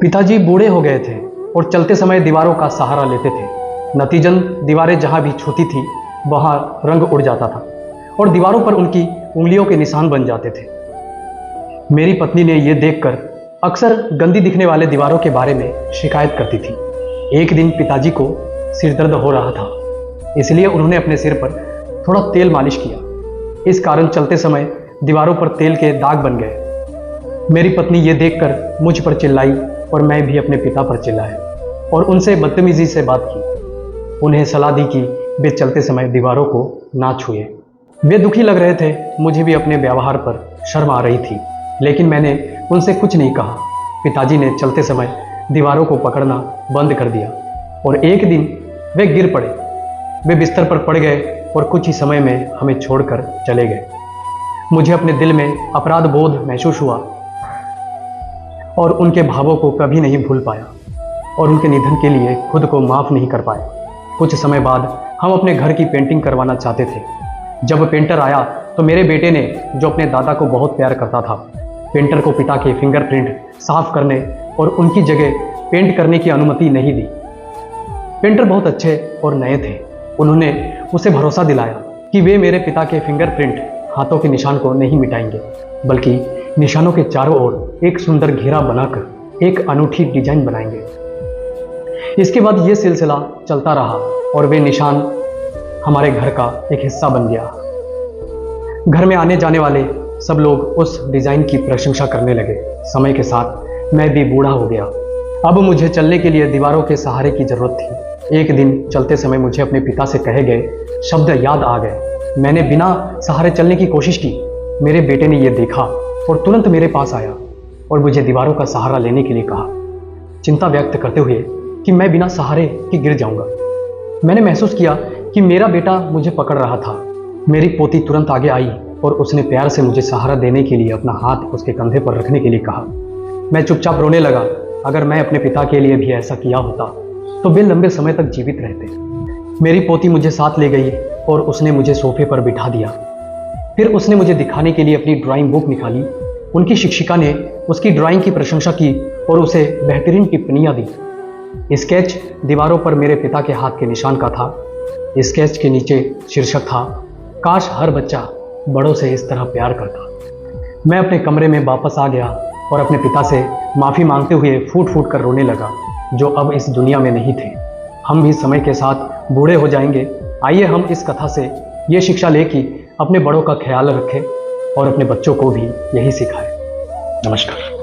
पिताजी बूढ़े हो गए थे और चलते समय दीवारों का सहारा लेते थे। नतीजन दीवारें जहां भी छूती थी वहां रंग उड़ जाता था और दीवारों पर उनकी उंगलियों के निशान बन जाते थे। मेरी पत्नी ने यह देखकर अक्सर गंदी दिखने वाले दीवारों के बारे में शिकायत करती थी। एक दिन पिताजी को सिर दर्द हो रहा था, इसलिए उन्होंने अपने सिर पर थोड़ा तेल मालिश किया। इस कारण चलते समय दीवारों पर तेल के दाग बन गए। मेरी पत्नी ये देखकर मुझ पर चिल्लाई और मैं भी अपने पिता पर चिल्लाया और उनसे बदतमीजी से बात की। उन्हें सलाह दी कि वे चलते समय दीवारों को ना छुए। वे दुखी लग रहे थे। मुझे भी अपने व्यवहार पर शर्म आ रही थी, लेकिन मैंने उनसे कुछ नहीं कहा। पिताजी ने चलते समय दीवारों को पकड़ना बंद कर दिया और एक दिन वे गिर पड़े। वे बिस्तर पर पड़ गए और कुछ ही समय में हमें छोड़कर चले गए। मुझे अपने दिल में अपराध बोध महसूस हुआ और उनके भावों को कभी नहीं भूल पाया और उनके निधन के लिए खुद को माफ़ नहीं कर पाया। कुछ समय बाद हम अपने घर की पेंटिंग करवाना चाहते थे। जब पेंटर आया तो मेरे बेटे ने, जो अपने दादा को बहुत प्यार करता था, पेंटर को पिता के फिंगरप्रिंट साफ करने और उनकी जगह पेंट करने की अनुमति नहीं दी। पेंटर बहुत अच्छे और नए थे। उन्होंने उसे भरोसा दिलाया कि वे मेरे पिता के फिंगरप्रिंट, हाथों के निशान को नहीं मिटाएंगे, बल्कि निशानों के चारों ओर एक सुंदर घेरा बनाकर एक अनूठी डिजाइन बनाएंगे। इसके बाद ये सिलसिला चलता रहा और वे निशान हमारे घर का एक हिस्सा बन गया। घर में आने जाने वाले सब लोग उस डिजाइन की प्रशंसा करने लगे। समय के साथ मैं भी बूढ़ा हो गया। अब मुझे चलने के लिए दीवारों के सहारे की जरूरत थी। एक दिन चलते समय मुझे अपने पिता से कहे गए शब्द याद आ गए। मैंने बिना सहारे चलने की कोशिश की। मेरे बेटे ने यह देखा और तुरंत मेरे पास आया और मुझे दीवारों का सहारा लेने के लिए कहा, चिंता व्यक्त करते हुए कि मैं बिना सहारे के गिर जाऊंगा। मैंने महसूस किया कि मेरा बेटा मुझे पकड़ रहा था। मेरी पोती तुरंत आगे आई और उसने प्यार से मुझे सहारा देने के लिए अपना हाथ उसके कंधे पर रखने के लिए कहा। मैं चुपचाप रोने लगा। अगर मैं अपने पिता के लिए भी ऐसा किया होता तो वे लंबे समय तक जीवित रहते। मेरी पोती मुझे साथ ले गई और उसने मुझे सोफे पर बिठा दिया। फिर उसने मुझे दिखाने के लिए अपनी ड्राइंग बुक निकाली। उनकी शिक्षिका ने उसकी ड्राइंग की प्रशंसा की और उसे बेहतरीन टिप्पणियां दी। स्केच दीवारों पर मेरे पिता के हाथ के निशान का था। स्केच के नीचे शीर्षक था, काश हर बच्चा बड़ों से इस तरह प्यार करता। मैं अपने कमरे में वापस आ गया और अपने पिता से माफ़ी मांगते हुए फूट फूट कर रोने लगा, जो अब इस दुनिया में नहीं थे। हम भी समय के साथ बूढ़े हो जाएंगे। आइए हम इस कथा से ये शिक्षा लें कि अपने बड़ों का ख्याल रखें और अपने बच्चों को भी यही सिखाएं। नमस्कार।